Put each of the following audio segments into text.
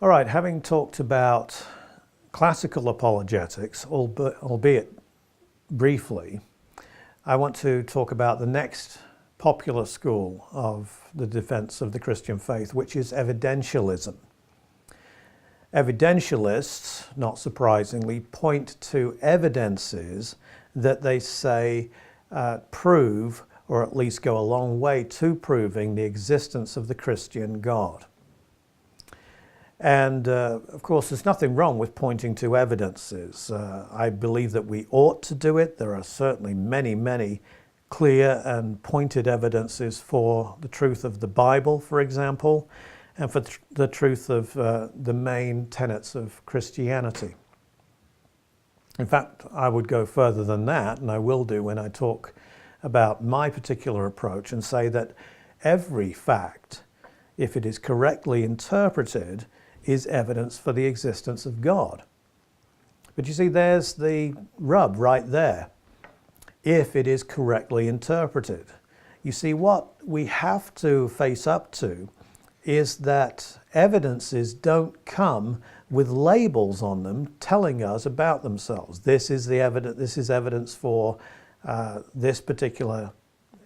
All right, having talked about classical apologetics, albeit briefly, I want to talk about the next popular school of the defense of the Christian faith, which is evidentialism. Evidentialists, not surprisingly, point to evidences that they say prove, or at least go a long way to proving, the existence of the Christian God. And of course, there's nothing wrong with pointing to evidences. I believe that we ought to do it. There are certainly many clear and pointed evidences for the truth of the Bible, for example, and for the truth of the main tenets of Christianity. In fact, I would go further than that, and I will do when I talk about my particular approach, and say that every fact, if it is correctly interpreted, is evidence for the existence of God. But you see, there's the rub right there. If it is correctly interpreted. You see, what we have to face up to is that evidences don't come with labels on them telling us about themselves. This is the evidence. This is evidence for this particular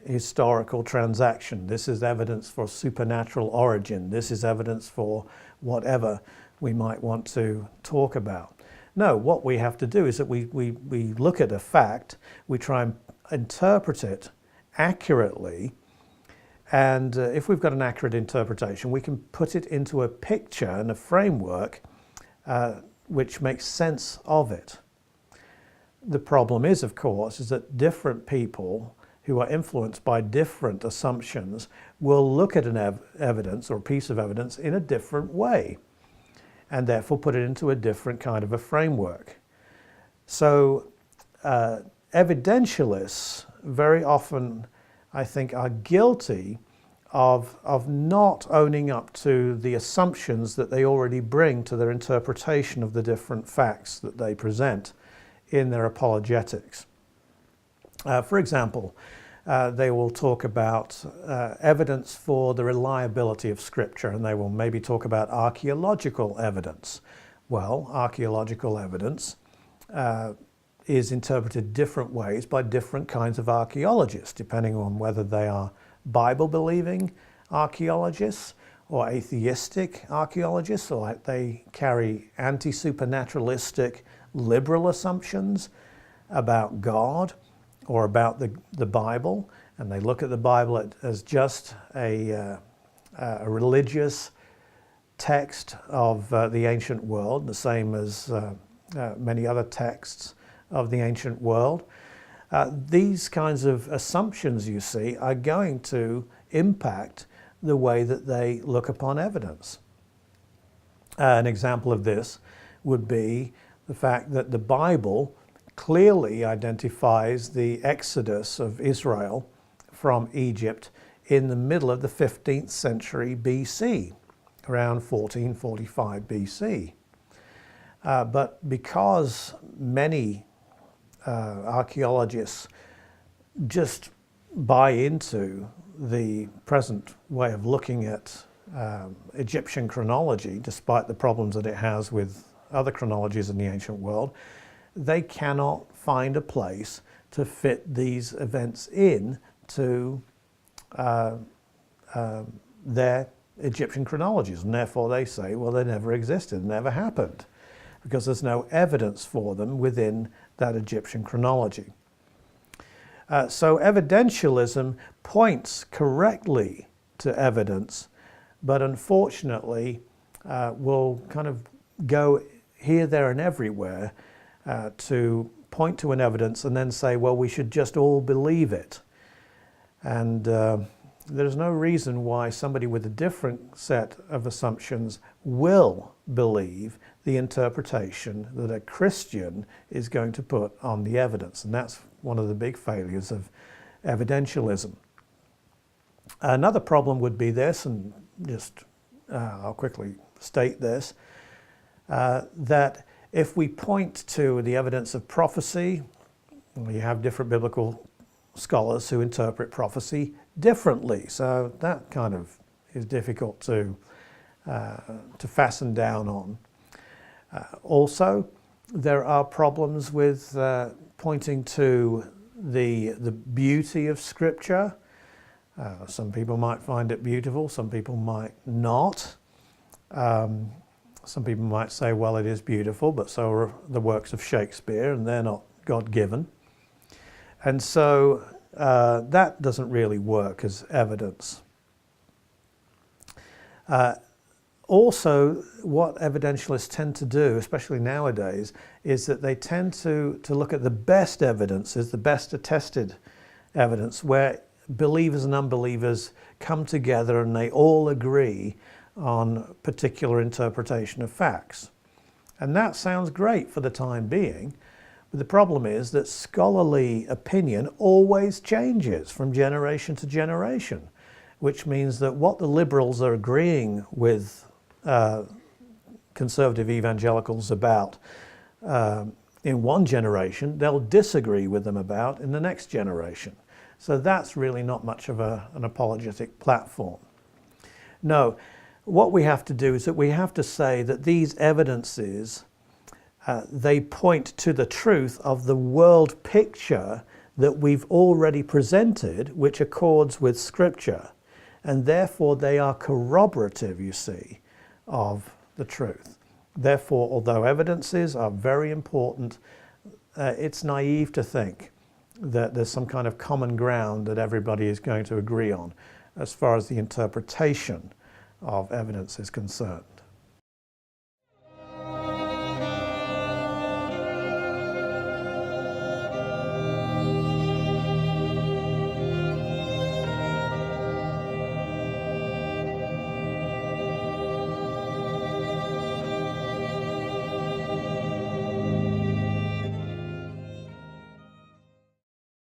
historical transaction. This is evidence for supernatural origin. This is evidence for whatever we might want to talk about. No, what we have to do is that we look at a fact, we try and interpret it accurately, and if we've got an accurate interpretation, we can put it into a picture and a framework which makes sense of it. The problem is, of course, is that different people who are influenced by different assumptions will look at an evidence or a piece of evidence in a different way, and therefore put it into a different kind of a framework. So evidentialists very often, I think, are guilty of not owning up to the assumptions that they already bring to their interpretation of the different facts that they present in their apologetics. For example, they will talk about evidence for the reliability of Scripture, and they will maybe talk about archaeological evidence. Well, archaeological evidence is interpreted different ways by different kinds of archaeologists, depending on whether they are Bible-believing archaeologists or atheistic archaeologists, or they carry anti-supernaturalistic liberal assumptions about God or about the Bible, and they look at the Bible as just a religious text of the ancient world, the same as many other texts of the ancient world. These kinds of assumptions, you see, are going to impact the way that they look upon evidence. An example of this would be the fact that the Bible clearly identifies the exodus of Israel from Egypt in the middle of the 15th century BC, around 1445 BC. But because many archaeologists just buy into the present way of looking at Egyptian chronology, despite the problems that it has with other chronologies in the ancient world, they cannot find a place to fit these events in to their Egyptian chronologies, and therefore they say, well, they never existed, never happened, because there's no evidence for them within that Egyptian chronology. So evidentialism points correctly to evidence, but unfortunately will kind of go here, there, and everywhere to point to an evidence and then say, well, we should just all believe it. And there's no reason why somebody with a different set of assumptions will believe the interpretation that a Christian is going to put on the evidence. And that's one of the big failures of evidentialism. Another problem would be this, and just I'll quickly state this, that if we point to the evidence of prophecy, we have different biblical scholars who interpret prophecy differently. So that kind of is difficult to to fasten down on. Also, there are problems with pointing to the beauty of Scripture. Some people might find it beautiful, some people might not. Some people might say, well, it is beautiful, but so are the works of Shakespeare, and they're not God-given. And so that doesn't really work as evidence. Also, what evidentialists tend to do, especially nowadays, is that they tend to look at the best evidences, the best attested evidence, where believers and unbelievers come together and they all agree on particular interpretation of facts. And that sounds great for the time being, but the problem is that scholarly opinion always changes from generation to generation, which means that what the liberals are agreeing with conservative evangelicals about in one generation, they'll disagree with them about in the next generation. So that's really not much of an apologetic platform. No, what we have to do is that we have to say that these evidences, they point to the truth of the world picture that we've already presented, which accords with Scripture. And therefore they are corroborative, you see, of the truth. Therefore, although evidences are very important, it's naive to think that there's some kind of common ground that everybody is going to agree on as far as the interpretation of evidence is concerned.